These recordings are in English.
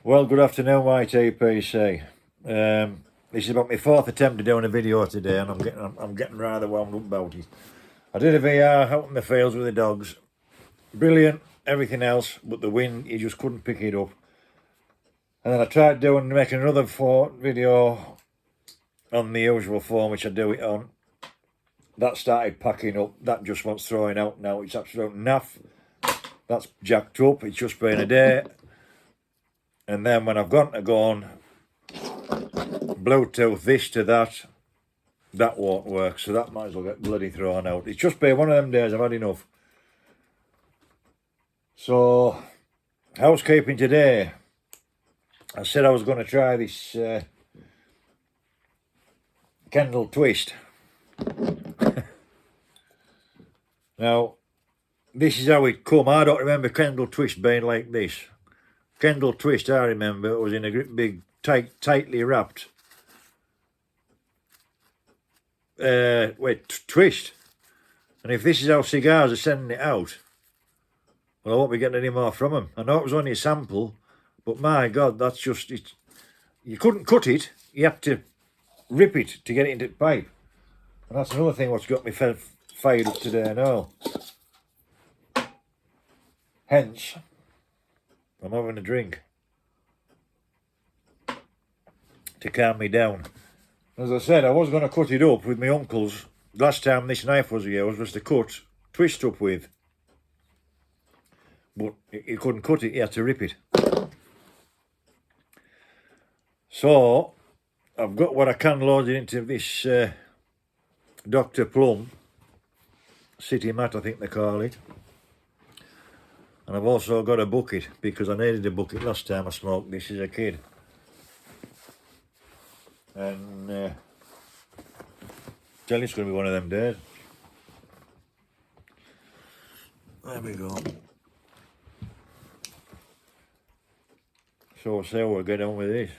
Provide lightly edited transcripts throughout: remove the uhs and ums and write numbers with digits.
Well, good afternoon, YTPC. This is about my fourth attempt at doing a video today, and I'm getting rather wound up about it. I did a VR out in the fields with the dogs. Brilliant, everything else, but the wind, you just couldn't pick it up. And then I tried making another video on the usual form which I do it on. That started packing up. That just wants throwing out now. It's absolute naff. That's jacked up. It's just been a day. And then when I've gone to go on Bluetooth this to that won't work. So that might as well get bloody thrown out. It's just been one of them days. I've had enough. So, housekeeping today. I said I was going to try this Kendall twist. Now, this is how it come. I don't remember Kendall twist being like this. Kendall twist, I remember, it was in a big, tightly wrapped twist. And if this is how cigars are sending it out, well, I won't be getting any more from them. I know it was only a sample, but my God, that's just it. You couldn't cut it. You had to rip it to get it into the pipe. And that's another thing what's got me fired up today now. Hence, I'm having a drink to calm me down. As I said, I was going to cut it up with my uncle's. Last time this knife was here was to cut, twist up with. But he couldn't cut it, he had to rip it. So, I've got what I can loaded into this Dr. Plum City Mat, I think they call it. And I've also got a bucket, because I needed a bucket last time I smoked this as a kid. And tell you, it's going to be one of them days. There we go. So we'll see how we'll get on with this.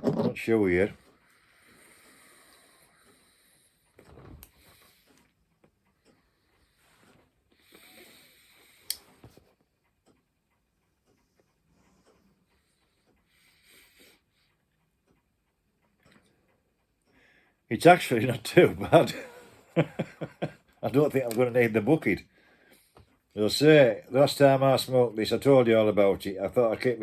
Not sure yet. It's actually not too bad. I don't think I'm going to need the bucket. As I say, last time I smoked this, I told you all about it. I thought I'd keep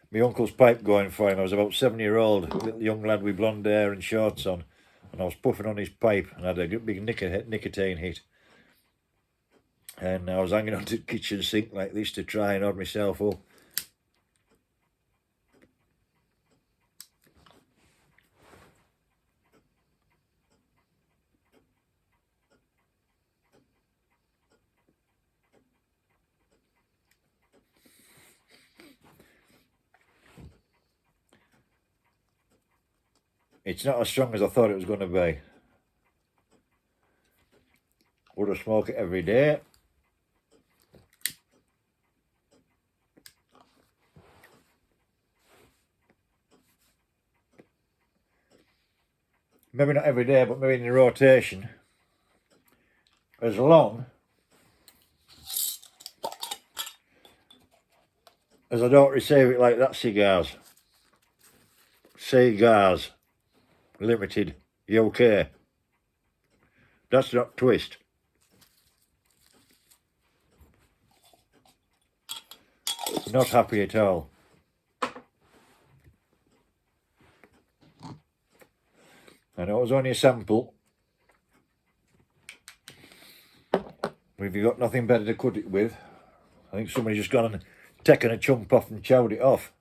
my uncle's pipe going for him. I was about 7-year-old, little young lad with blonde hair and shorts on. And I was puffing on his pipe and I had a big nicotine hit. And I was hanging onto the kitchen sink like this to try and hold myself up. It's not as strong as I thought it was going to be. Would I smoke it every day? Maybe not every day, but maybe in a rotation. As long as I don't receive it like that cigars. Cigars Limited, UK. That's not twist. Not happy at all. I know it was only a sample. If you've got nothing better to cut it with, I think somebody's just gone and taken a chunk off and chowed it off.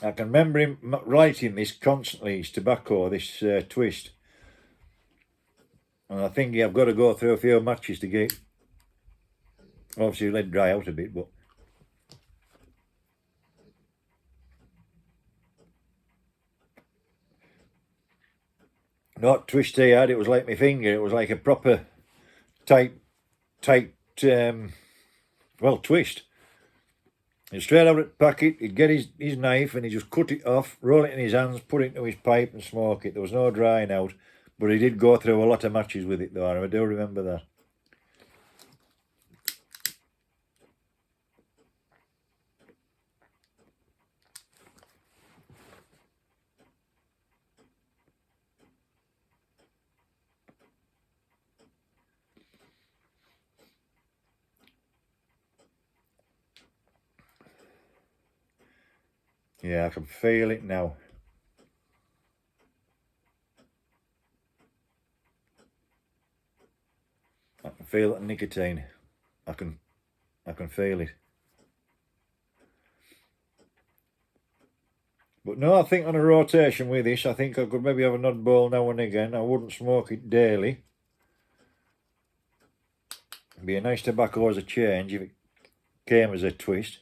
I can remember him writing this constantly, his tobacco, this twist. And I think I've got to go through a few matches to get, obviously let it dry out a bit, but not twisty hard, it was like my finger, it was like a proper tight, well, twist. And straight out of the packet, he'd get his knife and he'd just cut it off, roll it in his hands, put it into his pipe and smoke it. There was no drying out, but he did go through a lot of matches with it though, I do remember that. Yeah, I can feel it now. I can feel that nicotine. I can feel it. But no, I think on a rotation with this, I think I could maybe have an odd bowl now and again. I wouldn't smoke it daily. It'd be a nice tobacco as a change if it came as a twist.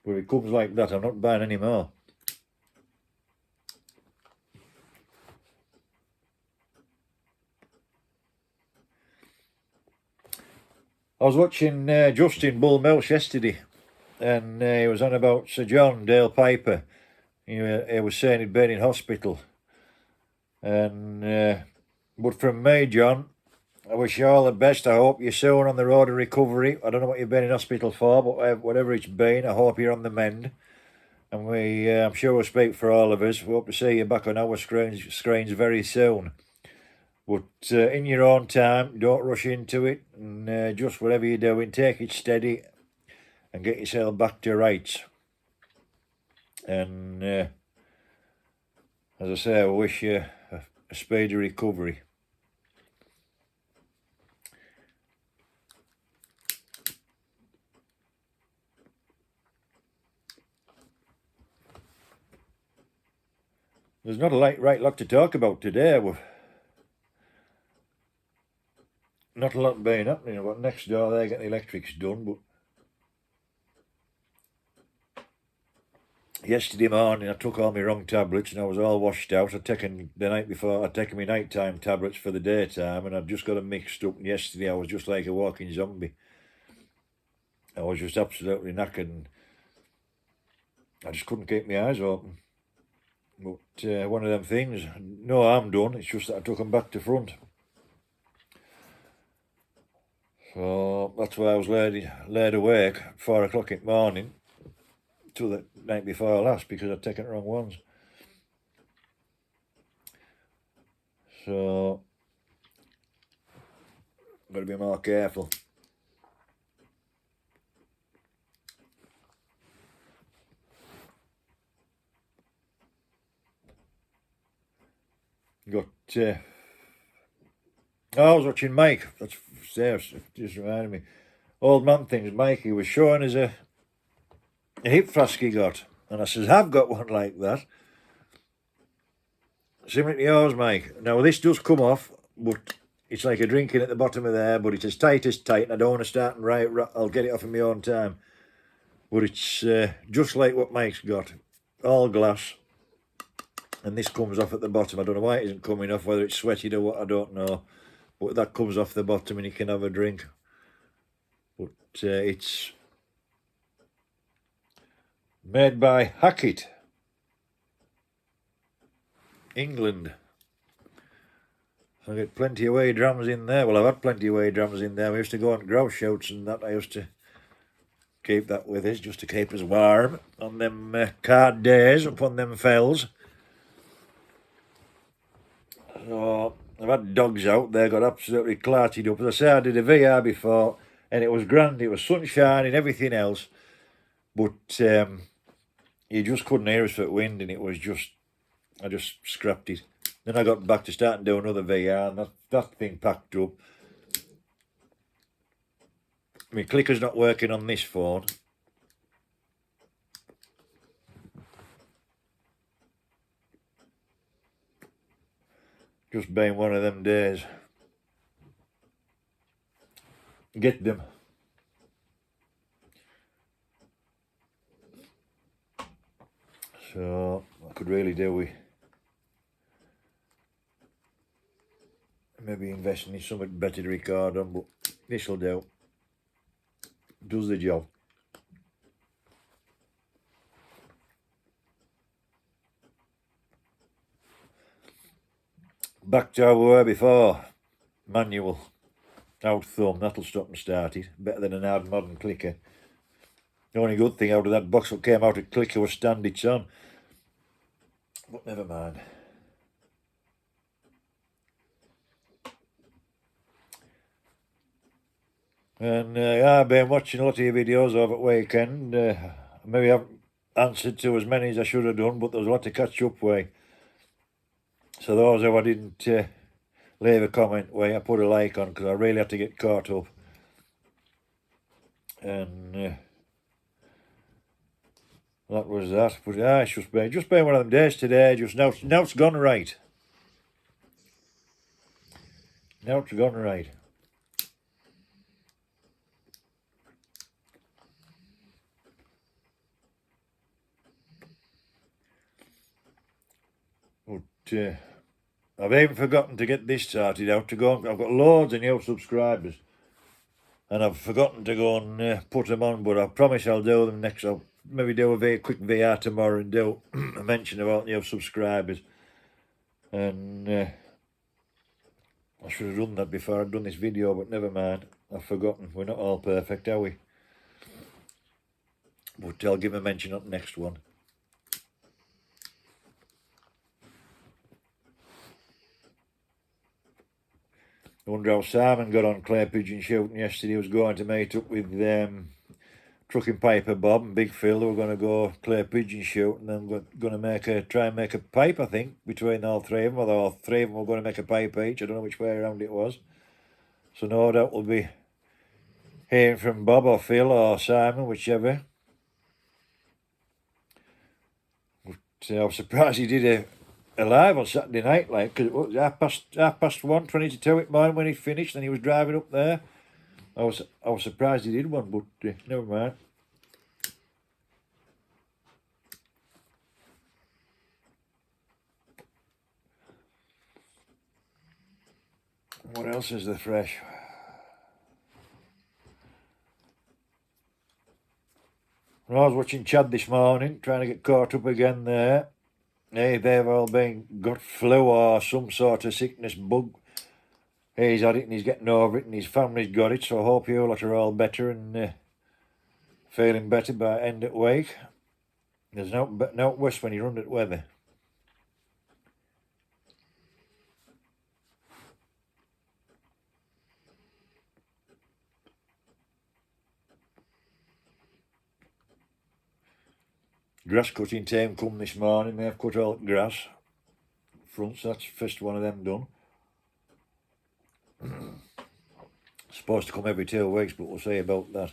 But if it comes like that, I'm not buying any more. I was watching Justin Bull Melch yesterday, and he was on about Sir John Dale Piper. He was saying he'd been in hospital. And but from me, John, I wish you all the best. I hope you're soon on the road to recovery. I don't know what you've been in hospital for, but whatever it's been, I hope you're on the mend. And I'm sure we'll speak for all of us. We hope to see you back on our screens very soon. But in your own time, don't rush into it. And just whatever you're doing, take it steady and get yourself back to rights. And as I say, I wish you a speedy recovery. There's not a right lot to talk about today. Not a lot being happening. But next door they get the electrics done. But yesterday morning I took all my wrong tablets and I was all washed out. I'd taken the night before, I'd taken my nighttime tablets for the daytime and I'd just got them mixed up. And yesterday I was just like a walking zombie. I was just absolutely knackered and I just couldn't keep my eyes open. But one of them things, no harm done, it's just that I took them back to front. So that's why I was laid awake at 4 o'clock in the morning till the night before last because I'd taken the wrong ones. So I've got to be more careful. I was watching Mike. That's just reminded me. Old man things. Mike, he was showing us a hip flask he got, and I says, "I've got one like that." Similar to yours, Mike. Now this does come off, but it's like a drinking at the bottom of there. But it's as tight, and I don't want to start and right. I'll get it off in my own time. But it's just like what Mike's got, all glass. And this comes off at the bottom. I don't know why it isn't coming off, whether it's sweated or what, I don't know. But that comes off the bottom and you can have a drink. But it's made by Hackett, England. I get plenty of whey drams in there. Well, I've had plenty of whey drams in there. We used to go on grouse shoots and that. I used to keep that with us just to keep us warm on them card days up on them fells. So I've had dogs out there, got absolutely clarted up. As I say, I did a VR before, and it was grand. It was sunshine and everything else, but you just couldn't hear us for the wind, and it was just, I just scrapped it. Then I got back to start and do another VR, and that thing packed up. My clicker's not working on this phone. Just been one of them days. Get them. So I could really do with maybe investing in something better to record on, but this'll do. Does the job. Back to how we were before. Manual. Out thumb, that'll stop and start it. Better than an hard modern clicker. The only good thing out of that box that came out of clicker was stand it's on. But never mind. And I've been watching a lot of your videos over at weekend. Maybe I haven't answered to as many as I should have done, but there was a lot to catch up with. So those who I didn't leave a comment with, I put a like on because I really had to get caught up. And that was that. But it's just been one of them days today. Just now it's gone right. Now it's gone right. But I've even forgotten to get this sorted out. I've got loads of new subscribers, and I've forgotten to go and put them on. But I promise I'll do them next. I'll maybe do a very quick VR tomorrow and do a mention about new subscribers. And I should have done that before I'd done this video, but never mind. I've forgotten. We're not all perfect, are we? But I'll give a mention on the next one. I wonder how Simon got on clay pigeon shooting yesterday. He was going to meet up with Trucking Piper Bob and Big Phil. They were going to go clay pigeon shoot and then going to try and make a pipe, I think, between all three of them. Although all three of them were going to make a pipe each. I don't know which way around it was. So no doubt we'll be hearing from Bob or Phil or Simon, whichever. But I was surprised he did a live on Saturday night, like, because it was half past 1, 20 to 2 at morning when he finished, and he was driving up there. I was surprised he did one, but never mind. What else is there fresh? I was watching Chad this morning, trying to get caught up again there. Hey, they've all got flu or some sort of sickness bug. He's had it and he's getting over it and his family's got it, so I hope you lot are all better and feeling better by end of the week. There's no worse when you run at weather. Grass cutting team come this morning. They've cut all the grass. Fronts, that's first one of them done. Supposed to come every 2 weeks, but we'll see about that.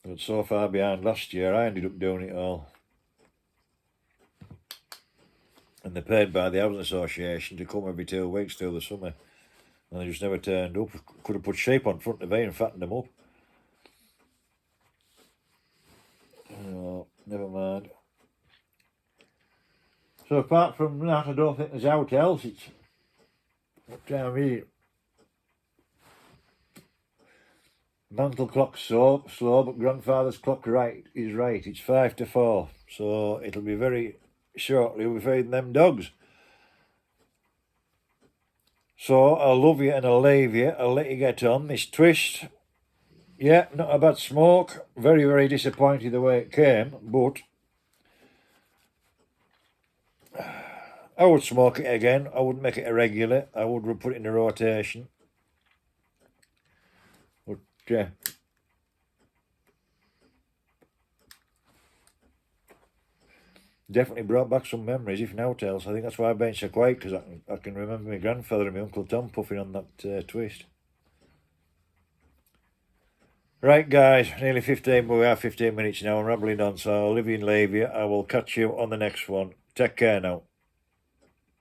But so far behind last year, I ended up doing it all. And they're paid by the Housing Association to come every 2 weeks through the summer. And they just never turned up. Could have put sheep on front of me and fattened them up. No, never mind. So apart from that, I don't think there's out else. It's what time is it? Mantle clock's slow, but grandfather's clock is right. It's 5 to 4. So it'll be very shortly we'll be feeding them dogs. So I'll love you and I'll leave you. I'll let you get on. This twist, yeah, not a bad smoke. Very, very disappointed the way it came, but I would smoke it again. I wouldn't make it a regular. I would put it in a rotation. But yeah. Definitely brought back some memories, if naught else. I think that's why I've been so quiet, because I can remember my grandfather and my Uncle Tom puffing on that twist. Right, guys, nearly 15, we are 15 minutes now. I'm rambling on, so I'll leave you and leave you. I will catch you on the next one. Take care now.